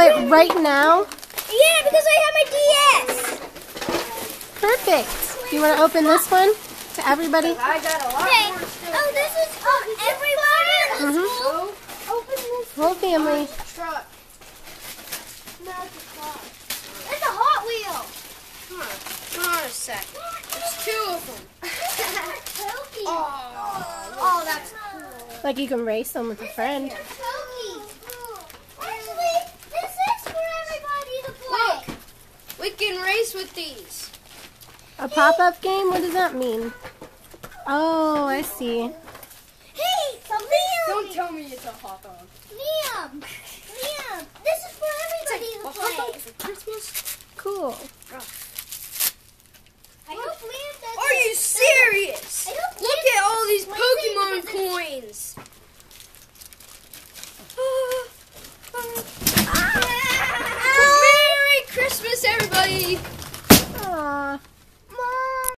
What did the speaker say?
play it right now? Yeah, because I have my DS. Perfect. Do you want to open this one to everybody? I got a lot Okay. more stuff. Oh, this is for everybody. Mhm. So, Open this. Whole family. truck. No, it's a car. It's a Hot Wheel. Come on a sec. There's two of them. Pokey. Oh, that's cool. Like you can race them with a friend. Pokey. Actually, this is for everybody to play. Look, we can race with these. A pop-up game? What does that mean? Oh, I see. Hey, Liam. Don't tell me it's a hot dog. Liam. This is for everybody to A hot play. dog for Christmas? Cool. I hope Liam does. Are you serious? I hope Look Liam at all these plays it Pokemon because coins. Merry Christmas, everybody.